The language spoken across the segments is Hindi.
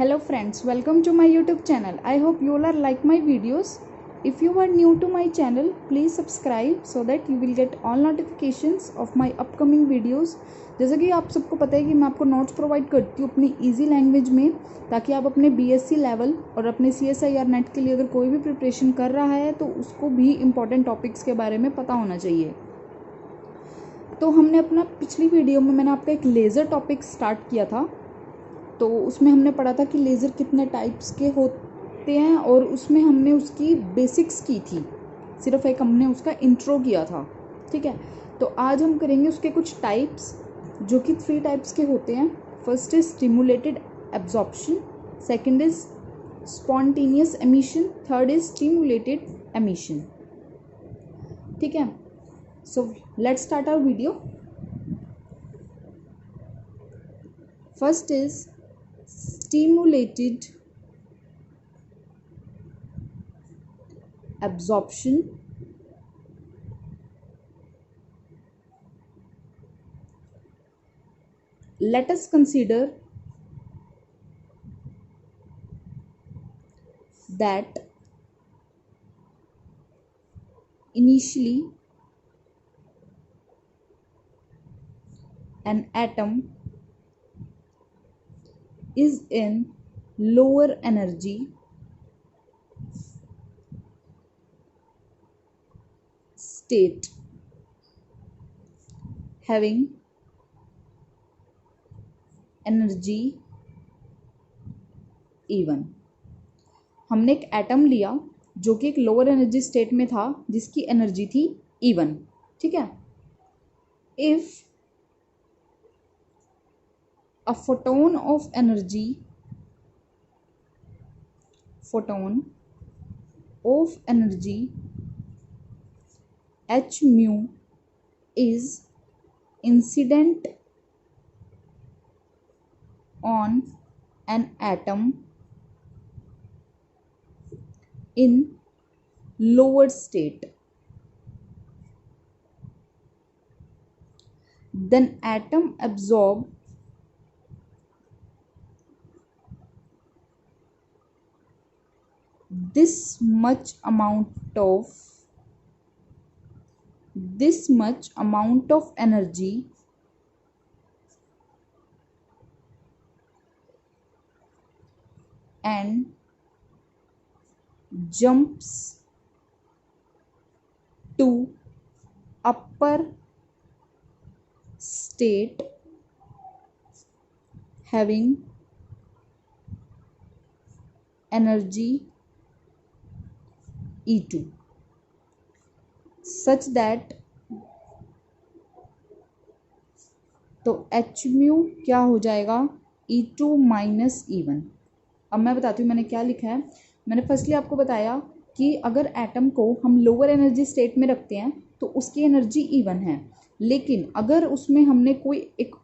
Hello friends, welcome to my YouTube channel. I hope you all are like my videos. If you are new to my channel, please subscribe so that you will get all notifications of my upcoming videos. जैसा कि आप सबको पता है कि मैं आपको नोट्स प्रोवाइड करती हूँ अपनी इजी लैंग्वेज में, ताकि आप अपने बीएससी लेवल और अपने CSIR नेट के लिए अगर कोई भी प्रिपरेशन कर रहा है तो उसको भी इम्पॉर्टेंट टॉपिक्स के बारे में पता होना चाहिए। तो हमने अपना पिछली वीडियो में मैंने आपका एक लेज़र टॉपिक स्टार्ट किया था, तो उसमें हमने पढ़ा था कि लेज़र कितने टाइप्स के होते हैं और उसमें हमने उसकी बेसिक्स की थी, सिर्फ एक हमने उसका इंट्रो किया था। ठीक है, तो आज हम करेंगे उसके कुछ टाइप्स, जो कि 3 टाइप्स के होते हैं। First is stimulated absorption, second is spontaneous emission, third is stimulated emission. ठीक है, so let's start our video. First is stimulated absorption, let us consider that initially an atom is in lower energy state having energy E1। हमने एक एटम लिया जो कि एक लोअर एनर्जी स्टेट में था, जिसकी एनर्जी थी E1। ठीक है, if a photon of energy h mu is incident on an atom in lower state, then atom absorb this much amount of energy and jumps to upper state having energy E2 such that, तो एच म्यू क्या हो जाएगा E2 माइनस E1। अब मैं बताती हूँ मैंने क्या लिखा है। मैंने फर्स्टली आपको बताया कि अगर एटम को हम लोअर एनर्जी स्टेट में रखते हैं तो उसकी एनर्जी E1 है, लेकिन अगर उसमें हमने कोई एक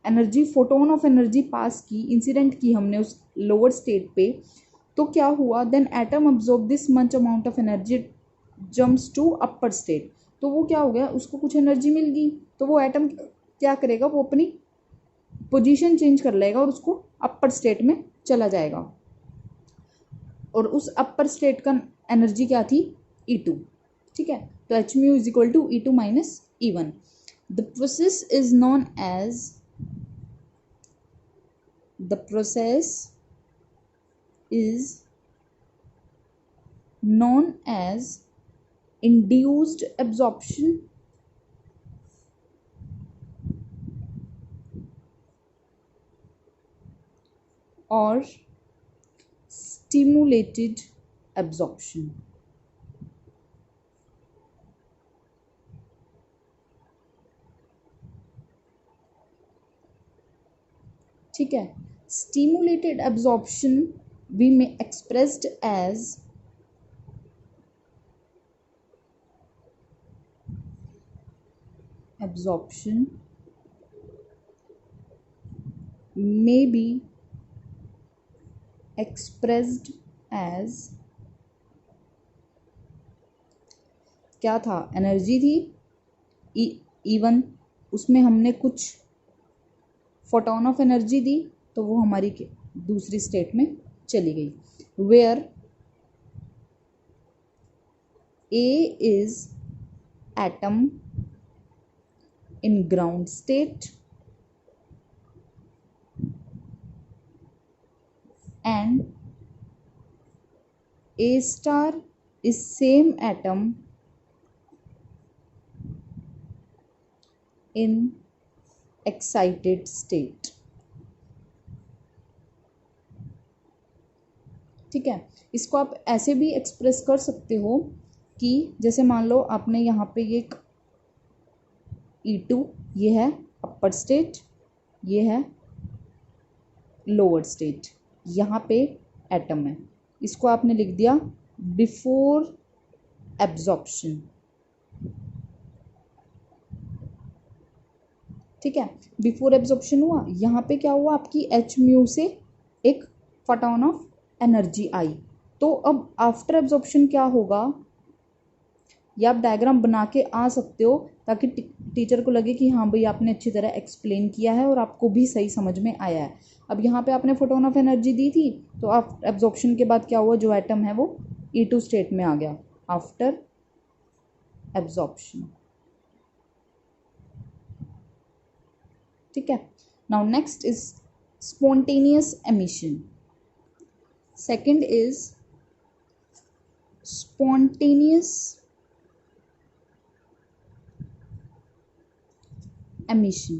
एनर्जी, फोटोन ऑफ एनर्जी पास की, इंसिडेंट की हमने उस लोअर स्टेट पे, तो क्या हुआ, then atom absorb this much amount of energy jumps to upper state. तो वो क्या हो गया, उसको कुछ एनर्जी मिल गई, तो वो एटम क्या करेगा, वो अपनी पोजीशन चेंज कर लेगा और उसको अपर स्टेट में चला जाएगा, और उस अपर स्टेट का एनर्जी क्या थी, E2। ठीक है, तो H mu is equal to E2 minus E1। The process is known as induced absorption or stimulated absorption। ठीक है, stimulated absorption we may expressed as absorption may be expressed as क्या था, एनर्जी थी E1, उसमें हमने कुछ फोटोन ऑफ एनर्जी दी तो वो हमारी दूसरी स्टेट में चली गई. Where A is atom in ground state and A star is same atom in excited state. ठीक है, इसको आप ऐसे भी एक्सप्रेस कर सकते हो कि जैसे मान लो आपने यहाँ पे ये E2, ये है अपर स्टेट, ये है लोअर स्टेट, यहाँ पे एटम है. इसको आपने लिख दिया बिफोर एब्जॉर्प्शन. ठीक है, बिफोर एब्जॉर्प्शन हुआ. यहाँ पे क्या हुआ, आपकी एच म्यू से एक फोटॉन ऑफ एनर्जी आई. तो अब आफ्टर एब्जॉर्प्शन क्या होगा, या आप डायग्राम बना के आ सकते हो ताकि टीचर को लगे कि हाँ भाई आपने अच्छी तरह एक्सप्लेन किया है और आपको भी सही समझ में आया है. अब यहाँ पे आपने फोटोन ऑफ एनर्जी दी थी, तो आप एब्जॉर्प्शन के बाद क्या हुआ, जो एटम है वो E2 स्टेट में आ गया आफ्टर एब्जॉर्प्शन. ठीक है. Now next is spontaneous emission. Second is spontaneous emission.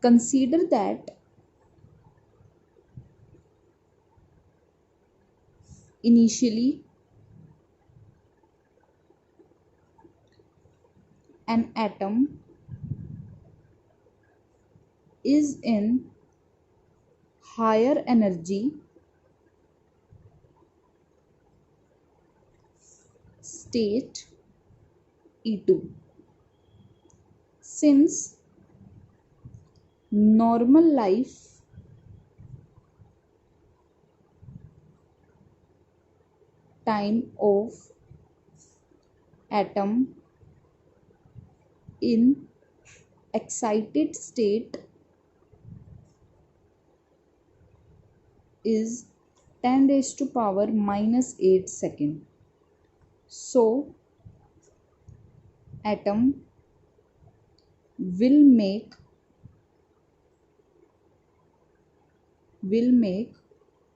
Consider that initially an atom is in higher energy state E2. Since normal life time of atom in excited state is 10 raised to power minus 8 second. So atom will make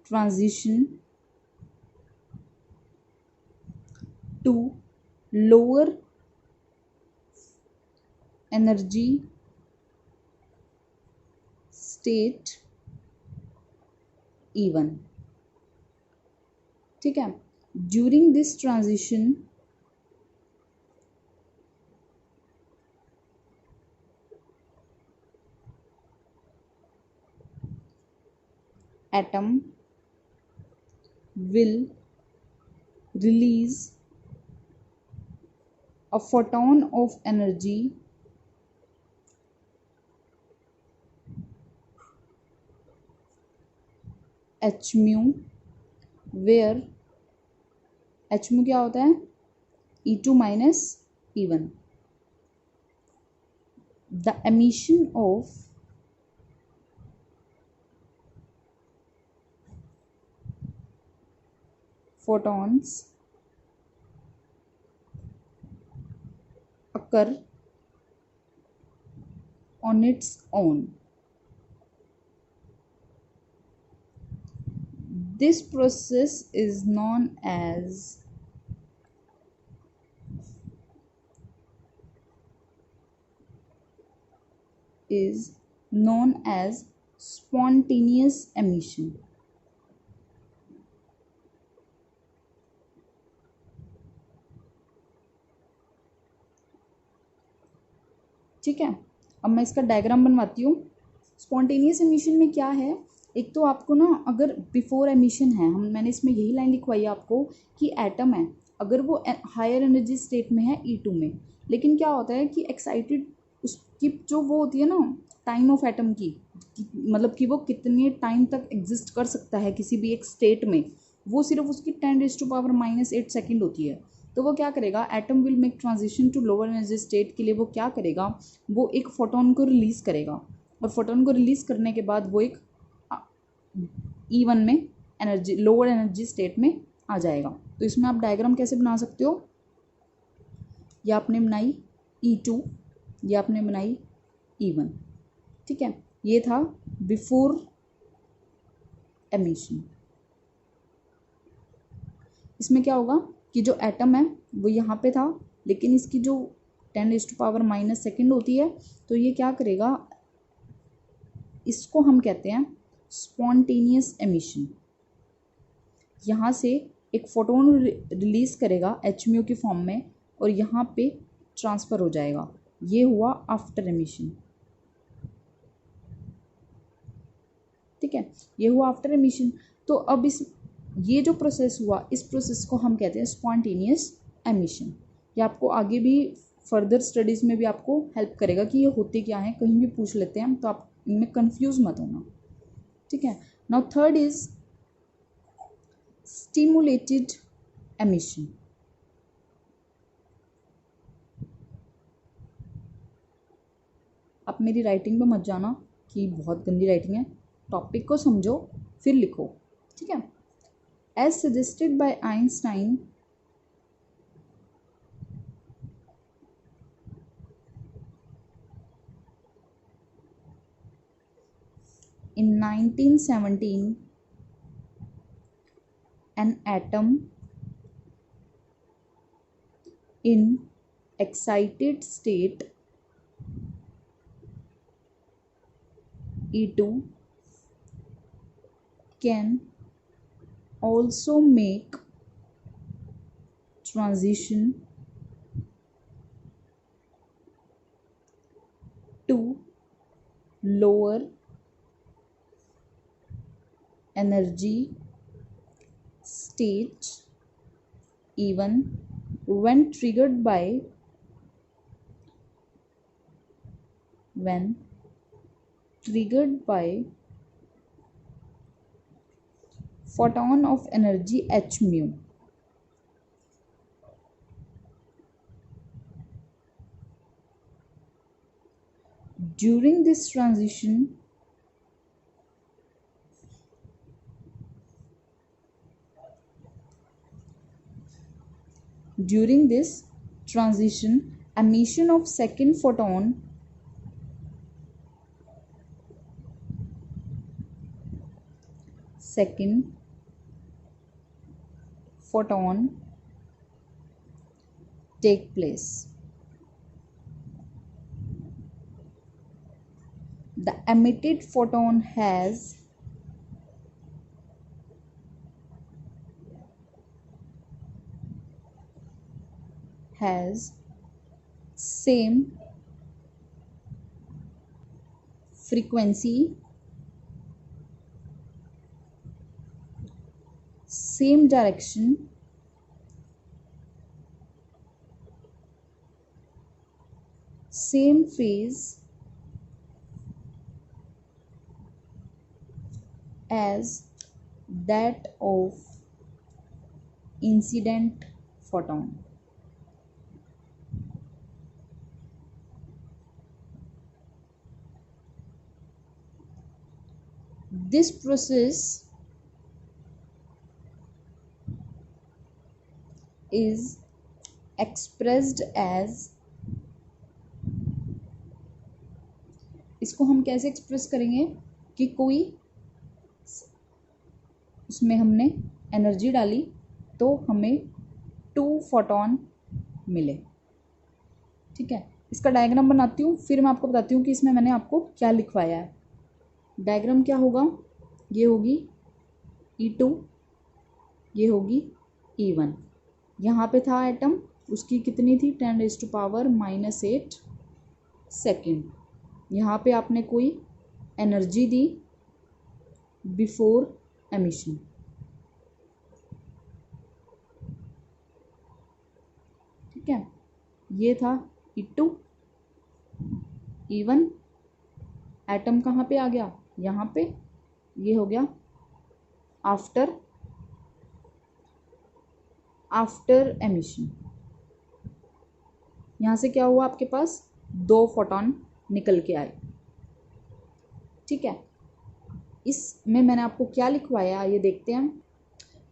transition to lower energy state E1. ठीक है. During this transition atom will release a photon of energy h mu, where h mu क्या होता है, E2 minus E1. The emission of photons occur on its own. This process is known as spontaneous emission. ठीक है, अब मैं इसका डायग्राम बनवाती हूँ. स्पॉन्टेनियस एमिशन में क्या है, एक तो आपको ना अगर बिफोर एमिशन है, मैंने इसमें यही लाइन लिखवाई है आपको कि एटम है, अगर वो हायर एनर्जी स्टेट में है E2 में, लेकिन क्या होता है कि एक्साइटेड उसकी जो वो होती है ना टाइम ऑफ एटम की, मतलब कि वो कितने टाइम तक एग्जिस्ट कर सकता है किसी भी एक स्टेट में, वो सिर्फ उसकी 10 raised to power minus 8 second होती है. तो वो क्या करेगा, atom will make transition to lower energy state के लिए वो क्या करेगा, वो एक फोटोन को रिलीज करेगा, और फोटोन को रिलीज करने के बाद वो एक E1 में एनर्जी लोअर एनर्जी स्टेट में आ जाएगा। तो इसमें आप डायग्राम कैसे बना सकते हो, या आपने बनाई E2 या आपने बनाई E1, ठीक है। ये था बिफोर एमिशन। इसमें क्या होगा कि जो एटम है वो यहाँ पे था, लेकिन इसकी जो 10⁻⁻² होती है, तो ये क्या करेगा, इसको हम कहते हैं स्पॉन्टेनियस एमिशन। यहाँ से एक फोटोन रिलीज करेगा Hμ की फॉर्म में, और यहाँ पे ट्रांसफ़र हो जाएगा। ये हुआ आफ्टर एमिशन, ठीक है, ये हुआ आफ्टर एमिशन। तो अब ये जो प्रोसेस हुआ, इस प्रोसेस को हम कहते हैं स्पॉन्टेनियस एमिशन। ये आपको आगे भी फर्दर स्टडीज़ में भी आपको हेल्प करेगा कि ये होते क्या हैं, कहीं भी पूछ लेते हैं, तो आप इनमें कंफ्यूज मत होना, ठीक है। Now third is stimulated emission. आप मेरी राइटिंग पे मत जाना कि बहुत गंदी राइटिंग है, टॉपिक को समझो फिर लिखो, ठीक है। As suggested by Einstein, in 1917, an atom in excited state E2 can also make transition to lower energy state even when triggered by photon of energy Hμ. During this transition, emission of second photon take place. The emitted photon has same frequency, same direction, same phase as that of incident photon. This process is expressed as, इसको हम कैसे एक्सप्रेस करेंगे कि कोई उसमें हमने एनर्जी डाली तो हमें 2 फोटोन मिले, ठीक है। इसका डायग्राम बनाती हूँ, फिर मैं आपको बताती हूँ कि इसमें मैंने आपको क्या लिखवाया है। डायग्राम क्या होगा, ये होगी E2, ये होगी E1। यहाँ पे था एटम, उसकी कितनी थी 10⁻⁻8 सेकेंड। यहाँ पे आपने कोई एनर्जी दी बिफोर एमिशन, ठीक है। ये था E2, E1। एटम कहाँ पे आ गया, यहाँ पे, ये हो गया आफ्टर आफ्टर एमिशन, यहाँ से क्या हुआ, आपके पास 2 फोटॉन निकल के आए। ठीक है, इसमें मैंने आपको क्या लिखवाया ये देखते हैं।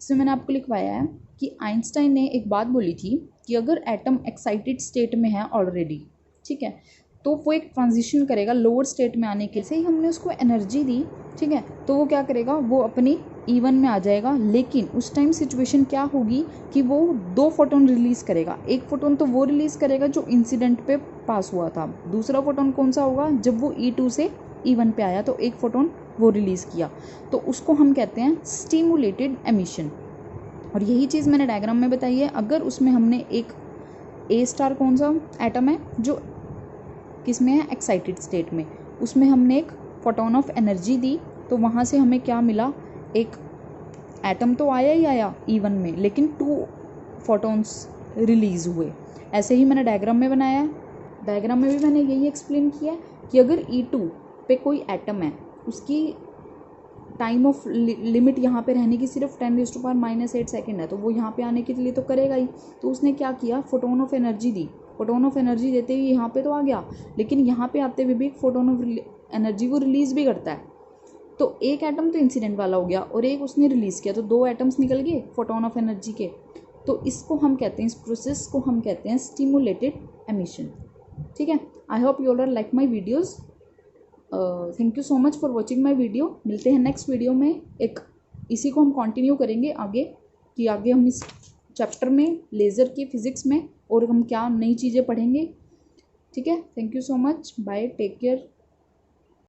इसमें मैंने आपको लिखवाया है कि आइंस्टाइन ने एक बात बोली थी कि अगर एटम एक्साइटेड स्टेट में है ऑलरेडी, ठीक है, तो वो एक ट्रांजिशन करेगा लोअर स्टेट में आने के, से ही हमने उसको एनर्जी दी, ठीक है, तो वो क्या करेगा, वो अपनी E1 में आ जाएगा। लेकिन उस टाइम सिचुएशन क्या होगी कि वो 2 फोटोन रिलीज़ करेगा। एक फोटोन तो वो रिलीज़ करेगा जो इंसिडेंट पे पास हुआ था, दूसरा फोटोन कौन सा होगा, जब वो E2 से E1 पे आया तो एक फोटोन वो रिलीज़ किया, तो उसको हम कहते हैं स्टिमुलेटेड एमिशन। और यही चीज़ मैंने डायग्राम में बताई है। अगर उसमें हमने एक ए स्टार कौन सा एटम है जो किस में है, एक्साइटेड स्टेट में, उसमें हमने एक फोटोन ऑफ एनर्जी दी, तो वहाँ से हमें क्या मिला, एक एटम तो आया ही आया E1 में, लेकिन 2 फोटोन्स रिलीज़ हुए। ऐसे ही मैंने डायग्राम में बनाया है। डायग्राम में भी मैंने यही एक्सप्लेन किया कि अगर E2 पे कोई एटम है, उसकी टाइम ऑफ लिमिट यहाँ पे रहने की सिर्फ 10⁻⁻8 सेकेंड है, तो वो यहाँ पे आने के लिए तो करेगा ही। तो उसने क्या किया, photon of energy the. Photon of energy देते ही यहाँ पे तो आ गया, लेकिन यहाँ पे आते हुए भी एक फोटोन ऑफ एनर्जी वो रिलीज़ भी करता है। तो एक एटम तो इंसिडेंट वाला हो गया और एक उसने रिलीज़ किया, तो 2 एटम्स निकल गए फोटोन ऑफ एनर्जी के। तो इसको हम कहते हैं, इस प्रोसेस को हम कहते हैं स्टिमुलेटेड एमिशन। ठीक है, I hope you all like my videos. Thank you so much for watching my video. मिलते हैं नेक्स्ट वीडियो में, एक इसी को हम कंटिन्यू करेंगे आगे, कि आगे हम इस चैप्टर में लेज़र की फिज़िक्स में और हम क्या नई चीज़ें पढ़ेंगे। ठीक है, thank you so much, bye, take care.